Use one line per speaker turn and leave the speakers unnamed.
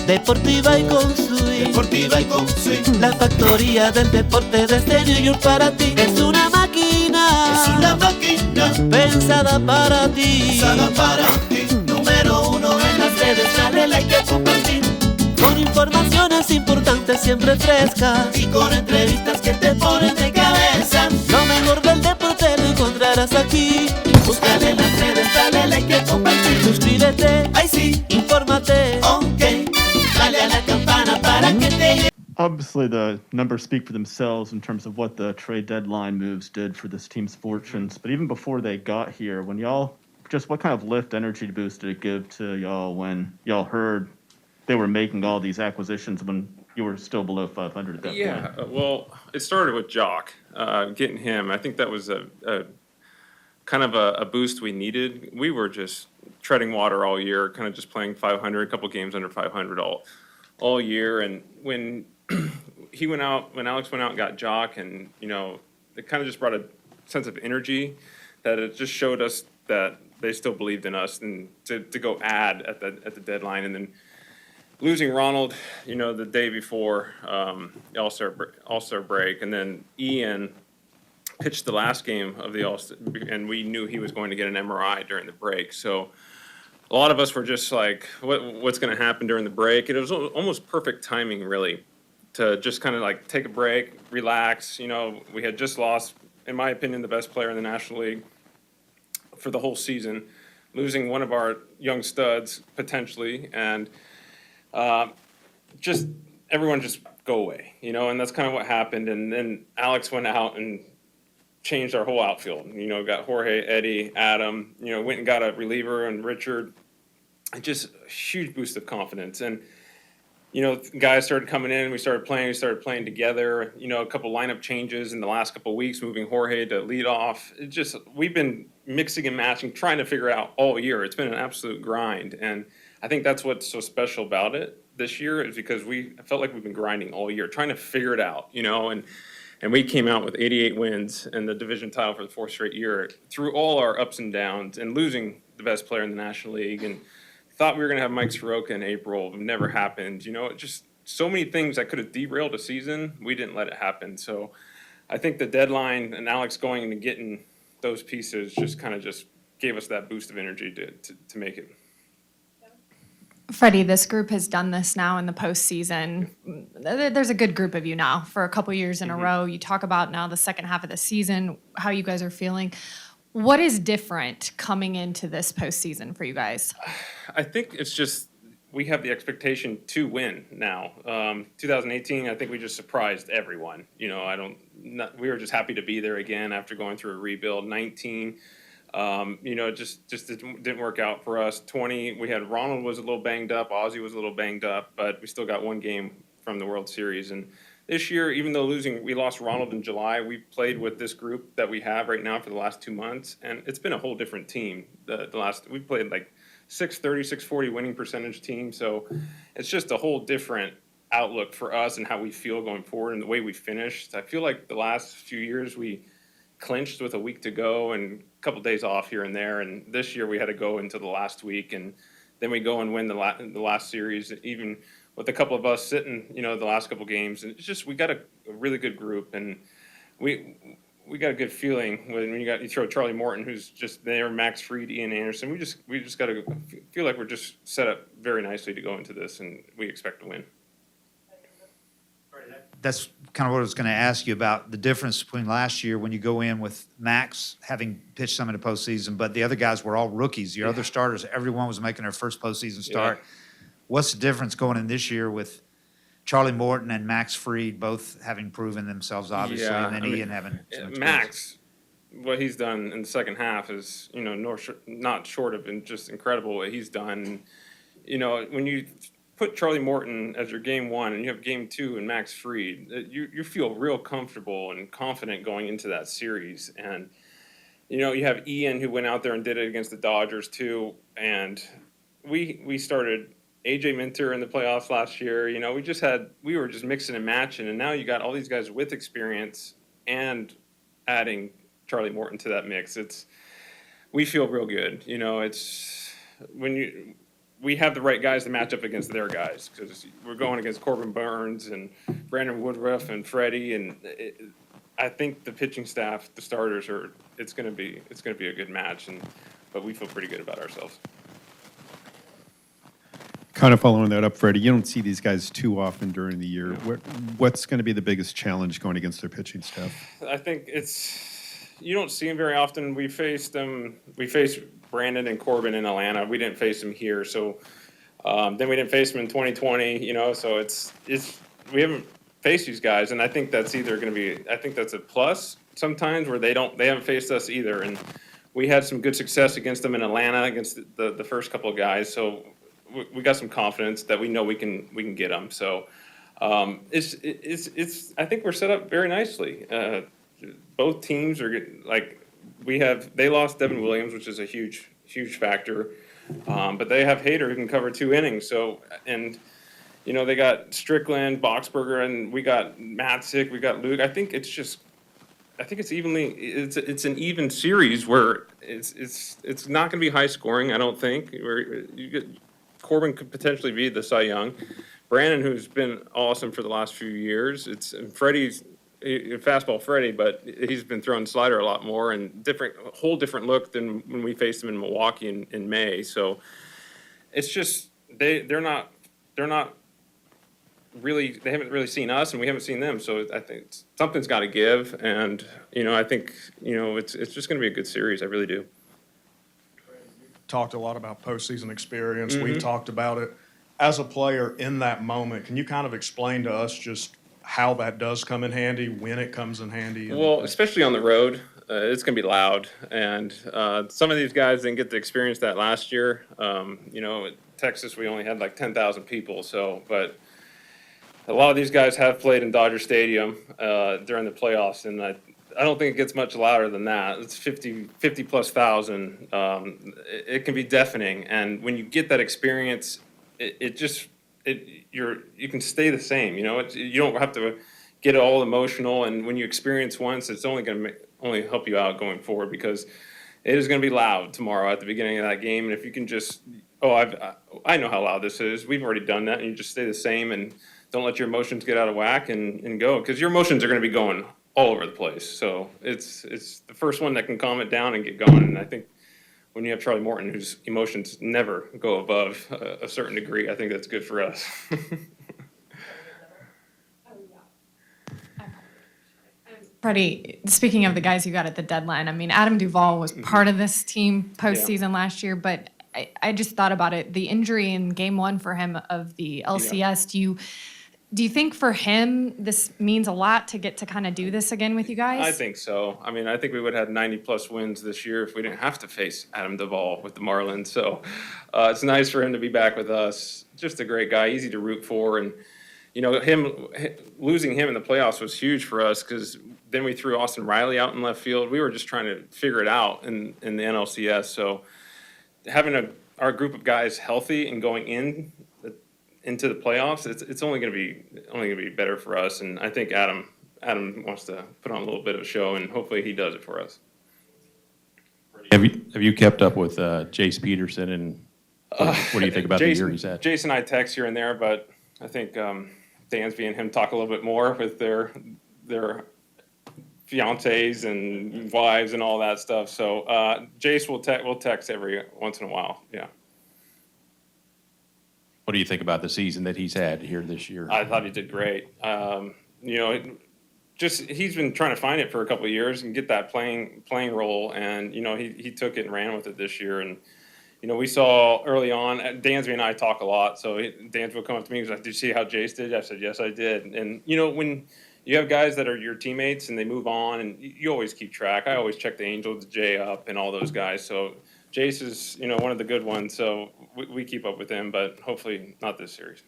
Deportiva y con swing.
Deportiva y con swing.
La factoría del deporte desde New York para ti. Es una máquina.
Es una máquina
Pensada para ti.
pensada para ti. Número uno en las redes, dale like y compartir.
Con informaciones importantes siempre frescas.
Y con entrevistas que te ponen de cabeza.
Lo mejor del deporte lo encontrarás aquí.
Búscale en las redes, dale like y compartir.
Suscríbete,
Ay sí,
infórmate.
ok. Dale a la campana para que te llegue.
Obviously, the numbers speak for themselves in terms of what the trade deadline moves did for this team's fortunes. But even before they got here, when y'all, just what kind of lift, energy boost did it give to y'all when y'all heard they were making all these acquisitions when you were still below 500 at that point?
Yeah, well, it started with Jock, getting him. I think that was a kind of a boost we needed. We were just treading water all year, kind of just playing 500, a couple games under 500 all year. And when he went out, when Alex went out and got Jock, and it kind of just brought a sense of energy that it just showed us that they still believed in us, and to go add at the deadline. And then losing Ronald, the day before the All-Star break, and then Ian pitched the last game of the All-Star, and we knew he was going to get an MRI during the break. So a lot of us were just like, what's going to happen during the break? And it was almost perfect timing, really, to just kind of like take a break, relax. We had just lost, in my opinion, the best player in the National League for the whole season, losing one of our young studs potentially, and just everyone just go away, and that's kind of what happened. And then Alex went out and changed our whole outfield. Got Jorge, Eddie, Adam, went and got a reliever and Richard. Just a huge boost of confidence. And, guys started coming in, we started playing together. A couple lineup changes in the last couple of weeks, moving Jorge to lead off. We've been mixing and matching, trying to figure it out all year. It's been an absolute grind. And I think that's what's so special about it this year, is because I felt like we've been grinding all year, trying to figure it out, and we came out with 88 wins and the division title for the fourth straight year through all our ups and downs, and losing the best player in the National League, and thought we were going to have Mike Soroka in April. It never happened. Just so many things that could have derailed a season. We didn't let it happen. So I think the deadline and Alex going and getting those pieces just gave us that boost of energy to make it.
Freddie, this group has done this now in the postseason. There's a good group of you now for a couple years in a row. You talk about now the second half of the season, how you guys are feeling. What is different coming into this postseason for you guys?
I think it's just we have the expectation to win now. 2018, I think we just surprised everyone. We were just happy to be there again after going through a rebuild. 19. Just didn't work out for us. 20, we had Ronald was a little banged up, Ozzie was a little banged up, but we still got one game from the World Series. And this year, even though we lost Ronald in July, we played with this group that we have right now for the last 2 months, and it's been a whole different team. We played like 630, 640 winning percentage team, so it's just a whole different outlook for us and how we feel going forward and the way we finished. I feel like the last few years we clinched with a week to go and a couple days off here and there, and this year we had to go into the last week, and then we go and win the last series, even with a couple of us sitting the last couple games. And it's just we got a really good group, and we got a good feeling when you throw Charlie Morton, who's just there, Max Fried, Ian Anderson. We just got to feel like we're just set up very nicely to go into this, and we expect to win.
That's kind of what I was going to ask you about, the difference between last year when you go in with Max having pitched some in the postseason, but the other guys were all rookies. Your other starters, everyone was making their first postseason start. Yeah. What's the difference going in this year with Charlie Morton and Max Fried both having proven themselves, obviously, and then Ian having some
Max, what he's done in the second half is, not short of just incredible what he's done. When you put Charlie Morton as your game one and you have game two and Max Fried, you feel real comfortable and confident going into that series. And, you have Ian, who went out there and did it against the Dodgers too. And we started AJ Minter in the playoffs last year. We were just mixing and matching, and now you got all these guys with experience and adding Charlie Morton to that mix. We feel real good. It's when we have the right guys to match up against their guys, because we're going against Corbin Burns and Brandon Woodruff and Freddie, and I think the pitching staff, the starters it's going to be a good match, but we feel pretty good about ourselves.
Kind of following that up, Freddie, you don't see these guys too often during the year. What's going to be the biggest challenge going against their pitching staff?
I think you don't see them very often. We faced Brandon and Corbin in Atlanta. We didn't face them here, so then we didn't face them in 2020. So we haven't faced these guys, and I think that's either going to be. I think that's a plus sometimes where they haven't faced us either, and we had some good success against them in Atlanta against the first couple of guys. So we got some confidence that we know we can get them. So it's I think we're set up very nicely. Both teams are they lost Devin Williams, which is a huge factor, but they have Hader who can cover 2 innings. So they got Strickland, Boxberger, and we got Matzik, we got Luke. I think it's an even series where it's not going to be high scoring. I don't think Corbin could potentially be the Cy Young. Brandon, who's been awesome for the last few years. Freddie's fastball Freddie, but he's been throwing slider a lot more and whole different look than when we faced him in Milwaukee in May. So it's just they're not really, they haven't really seen us and we haven't seen them. So I think something's got to give, and I think it's just going to be a good series. I really do.
Talked a lot about postseason experience. We've talked about it. As a player in that moment, can you kind of explain to us just how that does come in handy, when it comes in handy?
Well, especially on the road, it's going to be loud. And some of these guys didn't get to experience that last year. At Texas, we only had like 10,000 people. But a lot of these guys have played in Dodger Stadium during the playoffs, and I don't think it gets much louder than that. It's 50 plus thousand. It can be deafening, and when you get that experience, you can stay the same. You don't have to get all emotional, and when you experience once, it's only going to only help you out going forward, because it is going to be loud tomorrow at the beginning of that game. And if you can just, I know how loud this is. We've already done that, and you just stay the same and don't let your emotions get out of whack and go, because your emotions are going to be going all over the place. So it's the first one that can calm it down and get going. And I think when you have Charlie Morton, whose emotions never go above a certain degree, I think that's good for us.
Freddie, speaking of the guys you got at the deadline, I mean, Adam Duvall was part of this team postseason last year, but I just thought about it. The injury in game 1 for him of the LCS, do you think for him this means a lot to get to kind of do this again with you guys?
I think so. I mean, I think we would have 90-plus wins this year if we didn't have to face Adam Duvall with the Marlins. So it's nice for him to be back with us. Just a great guy, easy to root for. And, losing him in the playoffs was huge for us, because then we threw Austin Riley out in left field. We were just trying to figure it out in the NLCS. So having our group of guys healthy and going into the playoffs, it's only going to be better for us. And I think Adam wants to put on a little bit of a show, and hopefully he does it for us.
Have you kept up with Jace Peterson, and what do you think about the year he's had?
Jason and I text here and there, but I think Dansby and him talk a little bit more with their fiancés and wives and all that stuff. So Jace will text every once in a while. Yeah.
What do you think about the season that he's had here this year?
I thought he did great. He's been trying to find it for a couple of years and get that playing role, and he took it and ran with it this year. And we saw early on, Dansby and I talk a lot, so Dansby will come up to me and say, "Did you see how Jace did?" I said, "Yes, I did." And when you have guys that are your teammates and they move on, and you always keep track. I always check the Angels, the J up, and all those guys. So Jace is, one of the good ones. So we keep up with him, but hopefully not this series.